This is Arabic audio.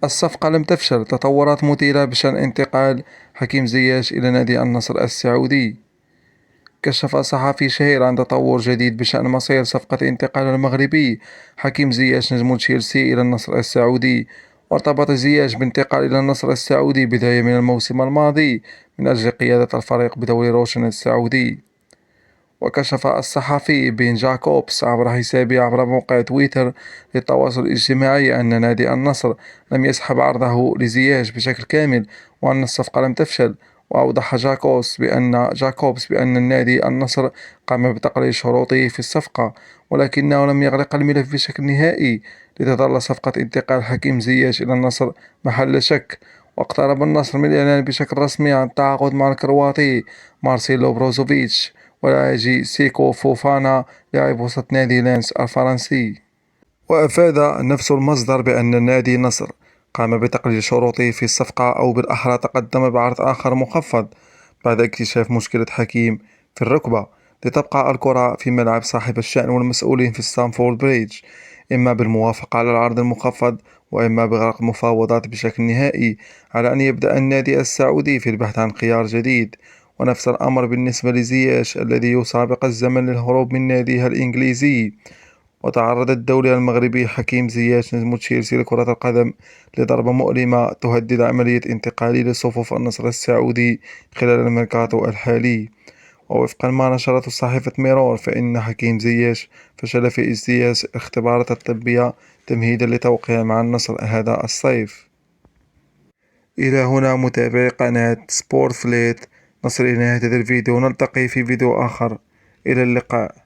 الصفقة لم تفشل. تطورات مثيرة بشأن انتقال حكيم زياش إلى نادي النصر السعودي. كشف صحفي شهير عن تطور جديد بشأن مصير صفقة انتقال المغربي حكيم زياش نجم تشيلسي إلى النصر السعودي. وارتبط زياش بانتقال إلى النصر السعودي بداية من الموسم الماضي من أجل قيادة الفريق بدوري روشن السعودي. وكشف الصحفي بين جاكوبس عبر حسابه عبر موقع تويتر للتواصل الاجتماعي أن نادي النصر لم يسحب عرضه لزياش بشكل كامل، وأن الصفقة لم تفشل. وأوضح جاكوبس بأن النادي النصر قام بتقليل شروطه في الصفقة، ولكنه لم يغلق الملف بشكل نهائي، لتظل صفقة انتقال حكيم زياش إلى النصر محل شك. واقترب النصر من الإعلان بشكل رسمي عن التعاقد مع الكرواتي مارسيلو بروزوفيتش ولاعب سيكو فوفانا لاعب وسط نادي لينس الفرنسي. وأفاد نفس المصدر بأن نادي النصر قام بتقليل شروطه في الصفقة، أو بالأحرى تقدم بعرض آخر مخفض بعد اكتشاف مشكلة حكيم في الركبة. لتبقى الكرة في ملعب صاحب الشأن والمسؤولين في ستامفورد بريدج، إما بالموافقة على العرض المخفض، وإما بغلق المفاوضات بشكل نهائي، على أن يبدأ النادي السعودي في البحث عن خيار جديد. ونفس الأمر بالنسبة لزياش الذي يسابق الزمن للهروب من ناديه الإنجليزي. وتعرض الدولي المغربي حكيم زياش نجم تشيلسي لكرة القدم لضربة مؤلمة تهدد عملية انتقاله لصفوف النصر السعودي خلال الميركاتو الحالي. ووفقا ما نشرته صحيفة ميرور، فإن حكيم زياش فشل في اجتياز الاختبارات الطبية تمهيدا لتوقيعه مع النصر هذا الصيف. إلى هنا متابعي قناة سبورت فليت، نصل إلى نهاية هذا الفيديو، ونلتقي في فيديو آخر. إلى اللقاء.